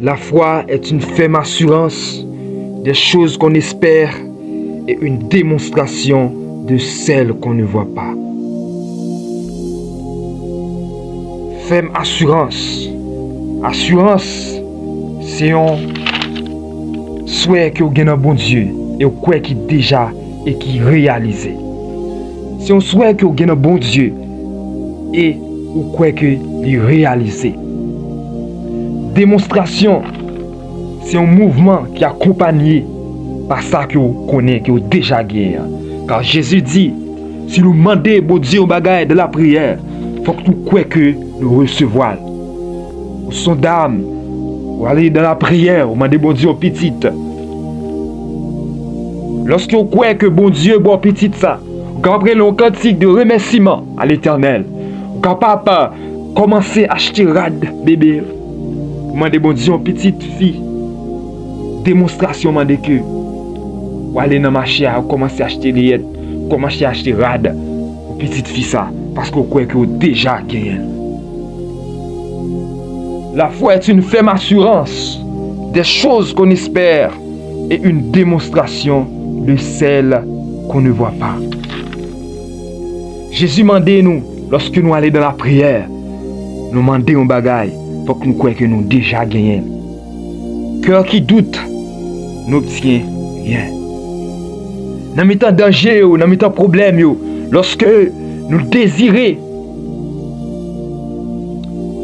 La foi est une ferme assurance des choses qu'on espère et une démonstration de celles qu'on ne voit pas. Ferme assurance. Assurance, c'est un souhait que vous avez dans bon Dieu et vous croyez qui déjà et qui réalisé. C'est un souhait que vous avez dans bon Dieu et vous croyez que il réalisé. Démonstration, c'est un mouvement qui est accompagné par ça que vous connaissez, que vous déjà gagné. Car Jésus dit, si nous demandons bon Dieu au bagage de la prière, il faut que nous croyons que nous recevons. Au son d'âme, vous allez dans la prière, vous demandez bon Dieu au petit. Lorsque vous croyez que bon Dieu est bon petit ça, vous comprenez le cantique de remerciement à l'Éternel. Vous êtes capable de commencer à acheter rad bébé. Vous demandez bon Dieu aux petites filles. Démonstration demandez que vous allez dans le marché, vous commencez à acheter rillettes, vous commencez à acheter rad aux petites filles ça. Parce que vous croyez que vous déjà gagné. La foi est une ferme assurance des choses qu'on espère et une démonstration de celles qu'on ne voit pas. Jésus mandait nous, lorsque nous allons dans la prière, nous mandait un bagaille pour que nous croyons que nous déjà gagnons. Cœur qui doute n'obtient rien. Dans mes temps danger, dans mes temps problème, lorsque nous désirons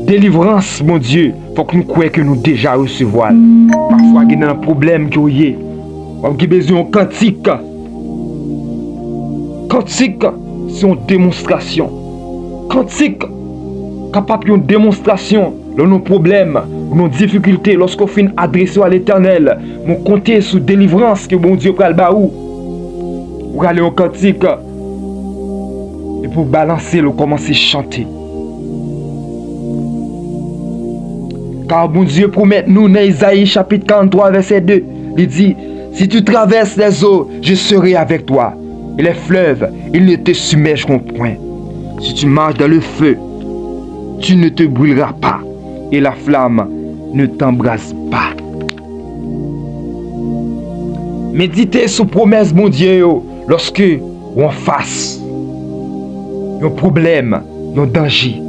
délivrance, mon Dieu, pour que nous croyons que nous déjà recevons. Parfois, il y a un problème qui est. On a besoin de cantique. Cantique, c'est une démonstration. Cantique, capable d'une démonstration de nos problèmes, de nos difficultés, lorsqu'on fait adresser à l'Éternel, on compte sur délivrance que mon Dieu prend le baou. Pour aller au cantique et pour balancer, le commencer à chanter. Car mon Dieu promet nous dans Isaïe chapitre 43 verset 2, il dit, si tu traverses les eaux, je serai avec toi. Et les fleuves, ils ne te submergeront point. Si tu marches dans le feu, tu ne te brûleras pas. Et la flamme ne t'embrase pas. Méditez sur promesse, mon Dieu, lorsque on face un problème, un danger.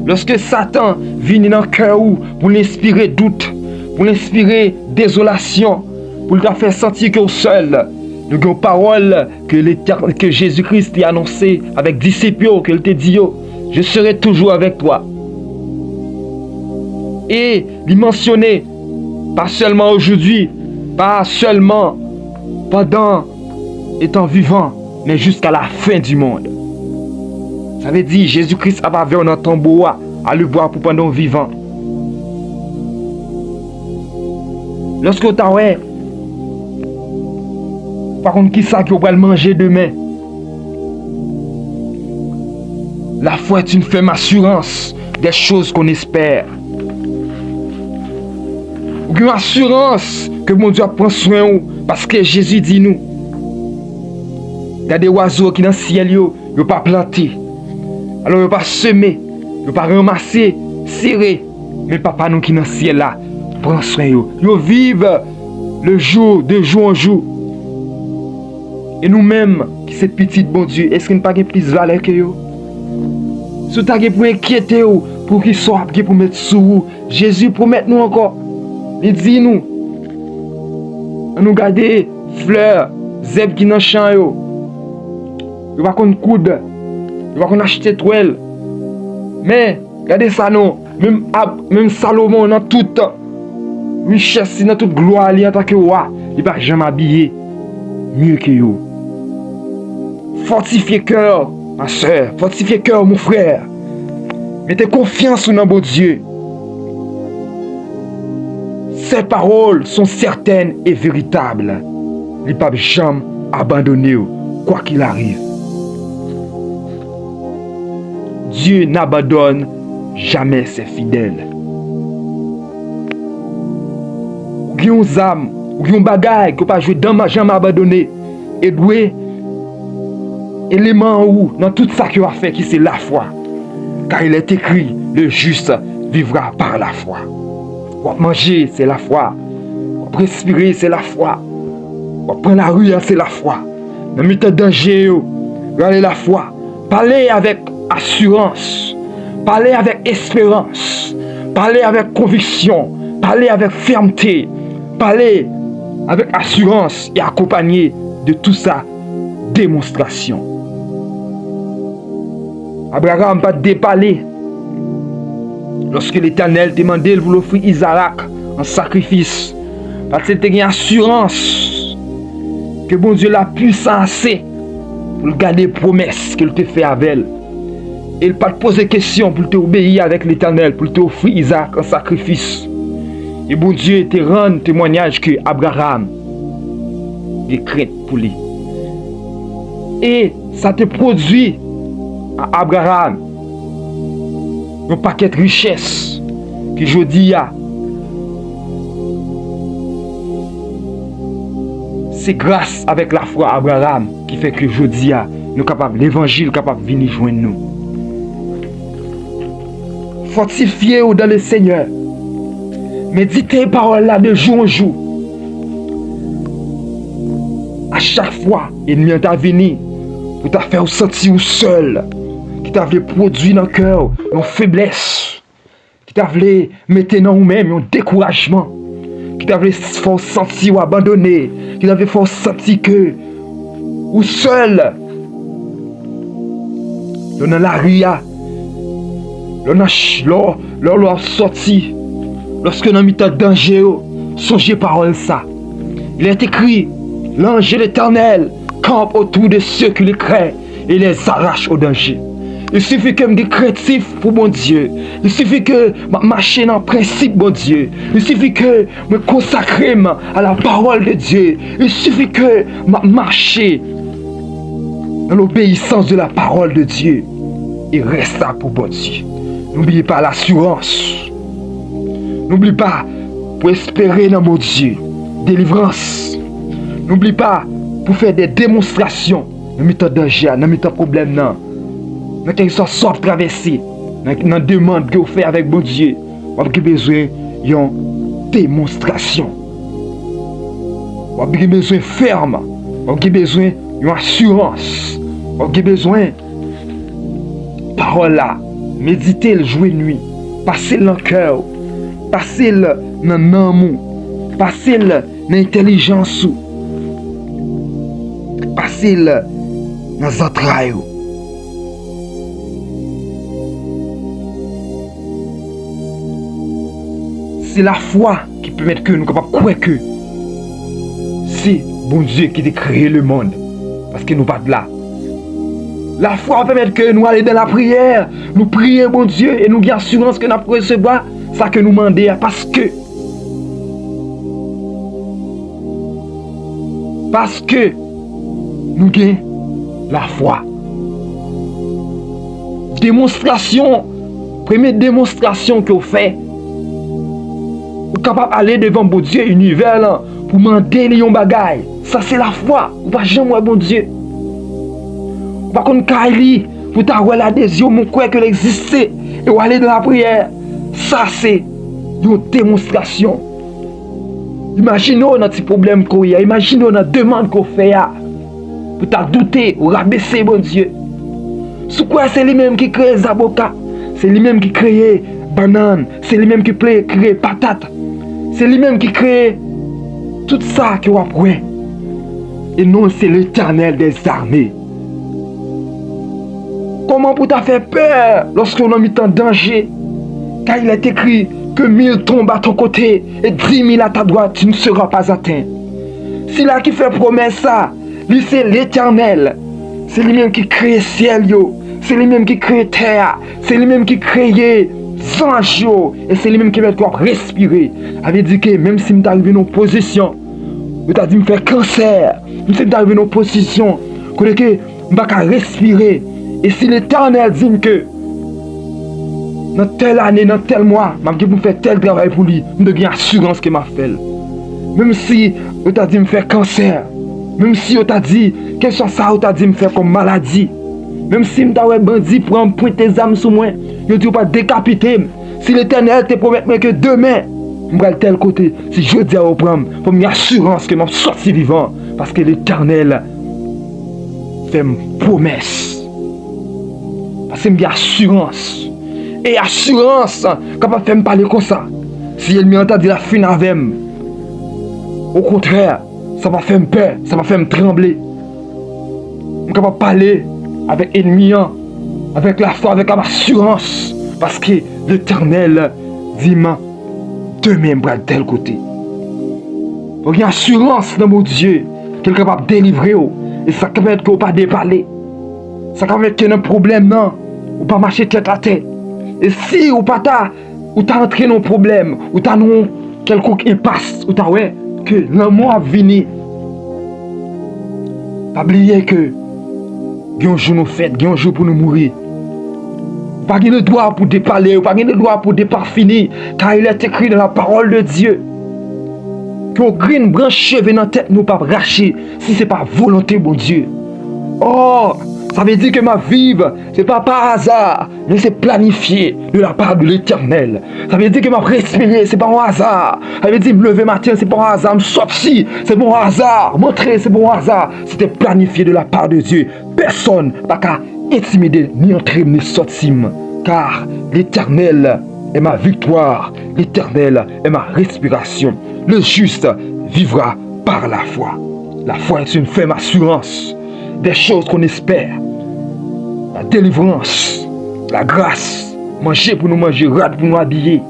Lorsque Satan vient dans le cœur pour l'inspirer doute, pour l'inspirer désolation, pour le faire sentir que seul, nous avons une parole que Jésus-Christ a annoncée avec disciples, qu'il te dit, je serai toujours avec toi. Et il mentionné, pas seulement aujourd'hui, pas seulement pendant étant vivant, mais jusqu'à la fin du monde. Ça veut dire Jésus-Christ a pas vu un tombeau à le boire pour pendant vivant. Lorsque tu as par contre, qui ça qui va le manger demain? La foi est une ferme assurance des choses qu'on espère. Une assurance que mon Dieu prend soin parce que Jésus dit nous. Il y a des oiseaux qui dans le ciel, ils ne pas planter. Alors ils ne pas semer, ils ne pas ramasser, serrer. Mais papa nous qui dans le ciel là, prend soin. Ils vivent le jour, de jour en jour. Et nous-mêmes, qui sommes petits, bon Dieu, est-ce qu'il n'y a pas de plus de valeur que vous? Si vous avez pour inquiéter, pour qu'il soit pour mettre sous vous, Jésus promet nous encore. Il dit nous. Nous garder fleurs, zèbres qui dans le champ. Il va qu'on coude, il va qu'on acheter toile. Mais, regardez ça non, même Salomon dans toute richesse, dans toute gloire, en tant que roi, il va jamais habiller mieux que vous. Fortifiez cœur, ma soeur. Fortifiez cœur, mon frère. Mettez confiance en bon Dieu. Ces paroles sont certaines et véritables. Il ne peut jamais abandonner, quoi qu'il arrive. Dieu n'abandonne jamais ses fidèles. Ou qui ont âme, ou qui ont bagaille, que pas jouer dans jamais abandonné. Et doué élément où dans tout ça qu'il a fait qui c'est la foi. Car il est écrit, le juste vivra par la foi. Ou manger, c'est la foi. Ou respirer, c'est la foi. Ou prendre la rue, c'est la foi. Dans le temps danger, regardez la foi. Parlez avec assurance. Parlez avec espérance. Parlez avec conviction. Parlez avec fermeté. Parlez avec assurance et accompagné de tout ça, démonstration. Abraham pas déparler. Lorsque l'Éternel demandait de l'offrir Isaac en sacrifice, parce qu'il était une assurance que bon Dieu l'a puissant assez pour garder les promesses qu'il te fait avec elle. Et il pas te poser question pour te obéir avec l'Éternel, pour te offrir Isaac en sacrifice. Et bon Dieu te rend témoignage que Abraham est crainte pour lui. Et ça te produit à Abraham un paquet de richesses que je dis à. C'est grâce avec la foi Abraham qui fait que je dis à nous capables, l'évangile capable de venir joindre nous. Fortifiez-vous dans le Seigneur. Méditez les paroles là de jour en jour. À chaque fois, l'ennemi est venu pour te faire sentir seul. Qui t'a voulu produire dans le cœur une faiblesse. Qui t'a voulu mettre dans vous-même un découragement. Qui t'a voulu faire sentir abandonné. Qui t'a voulu faire sentir que ou seul. Dans la ria. L'on sorti. Lorsque nous sommes en danger, songez parole ça. Il est écrit, l'ange de l'Éternel campe autour de ceux qui le craignent et les arrache au danger. Il suffit que je sois créatif pour mon Dieu. Il suffit que je marche dans le principe de mon Dieu. Il suffit que je me consacre à la parole de Dieu. Il suffit que je marche dans l'obéissance de la parole de Dieu. Et reste là pour mon Dieu. N'oubliez pas l'assurance. N'oublie pas pour espérer dans mon Dieu. Délivrance. N'oublie pas pour faire des démonstrations. Dans mes temps de danger, dans mes temps de problème. Dans quelque sorte de traversée. Dans la demande que vous faites avec mon Dieu. Vous avez besoin d'une démonstration. Vous avez besoin ferme. Vous avez besoin d'une assurance. Vous avez besoin de parole là. Méditez le jour et nuit. Passez le dans le cœur. Passez-le dans l'amour. Passez-le dans l'intelligence. Passez-le dans les entrailles. C'est la foi qui permet que nous capables de croire que c'est bon Dieu qui a créé le monde. Parce que nous pas de là. La foi permet que nous allions dans la prière, nous prions bon Dieu et nous avons assurance que nous allons recevoir ça que nous demandons parce que nous avons la foi. Démonstration, première démonstration que vous faites, vous êtes capable d'aller devant bon Dieu univers là, pour demander les bagailles. Ça c'est la foi. Vous ne pouvez jamais voir bon Dieu. Vous ne pouvez pas pour t'avoir l'adhésion, mon croire qu'elle existe et vous aller dans la prière. Ça c'est une démonstration. Imaginez notre problème qu'on y a. Imaginez notre demande qu'on fait. Pour t'as douter ou rabaisser bon Dieu. Sous quoi c'est lui-même qui crée les avocats. C'est lui-même qui crée banane. C'est lui-même qui crée patate. C'est lui-même qui crée tout ça que vous apprenez. Et non, c'est l'Éternel des armées. Comment pour t'as fait peur lorsqu'on a mis en danger? Car il est écrit que 1000 tombent à ton côté et 10 000 à ta droite, tu ne seras pas atteint. C'est là qui fait promesse ça. Lui c'est l'Éternel. C'est lui-même qui crée le ciel. C'est lui-même qui crée la terre. C'est lui-même qui crée les anges. Et c'est lui-même qui met toi respirer. Avait dit que même si je suis arrivé dans une position, je t'ai dit me faire cancer. Même si je suis arrivé dans une position, que je ne peux pas respirer. Et si l'Éternel dit que dans telle année, dans tel mois, je vais faire tel travail pour lui, je vais avoir assurance que je fait. Même si on t'a dit me faire cancer, même si on t'a dit, quelle chose ça on t'a dit me faire comme maladie, même si on t'a dit bandit pour me pointer tes âmes sur moi, je ne dis pas décapiter. Si l'Éternel te promet que demain, m'bral tel côté, si je dis à Abraham, pour m'y assurance que m'a sorti vivant, parce que l'Éternel fait une promesse. Parce que m'y assurance. Et assurance, capable de faire me parler comme ça. Si elle m'y entend la fin avec moi, au contraire, ça va faire me peur, ça va faire me trembler. Je suis capable de parler avec l'ennemi, avec la foi, avec l'assurance. Parce que l'Éternel dit demain, bras de tel côté. Il y a une assurance dans mon Dieu qu'il est capable de délivrer. Et ça peut être que vous ne pas déparler. Ça peut être qu'il y a un problème, non. Ou pas marcher tête à tête. Et si ou pas ou t'as entré dans un problème, ou t'as quelconque impasse, ou t'as ouais, que l'amour a venu. Pas oublier que il y a un jour nous fêtes, il y a un jour pour nous mourir. Pas de droit pour déparler, pas de droit pour déparfiner, car il est écrit dans la parole de Dieu que green branche cheveux dans la tête nous pas racher si c'est pas volonté bon Dieu. Oh, ça veut dire que ma vie, c'est pas par hasard, mais c'est planifié de la part de l'Éternel. Ça veut dire que ma respirer, c'est pas un hasard. Ça veut dire me lever matin, c'est pas un hasard. Me sortir, c'est bon hasard. Montrer, c'est bon hasard. C'était planifié de la part de Dieu. Personne n'a qu'à intimider, ni entrer, ni sortir. Car l'Éternel est ma victoire. L'Éternel est ma respiration. Le juste vivra par la foi. La foi est une ferme assurance des choses qu'on espère. La délivrance, la grâce, manger pour nous manger, rad pour nous habiller,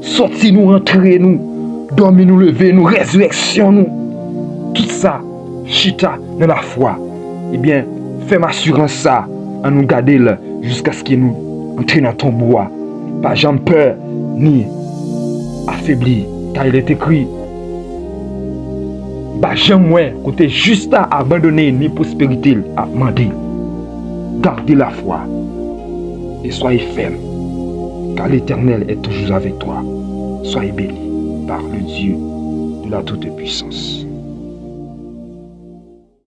sortir nous, rentrer nous, dormir nous, lever nous, résurrection nous. Tout ça, chita dans la foi. Eh bien, fais-moi assurance ça, à nous garder là, jusqu'à ce qu'il nous entre dans ton bois. Pas jamais peur, ni affaibli, car il est écrit. Bah jamais côté juste à abandonner ni prospérité à demander. Gardez la foi et soyez ferme, car l'Éternel est toujours avec toi. Soyez bénis par le Dieu de la toute-puissance.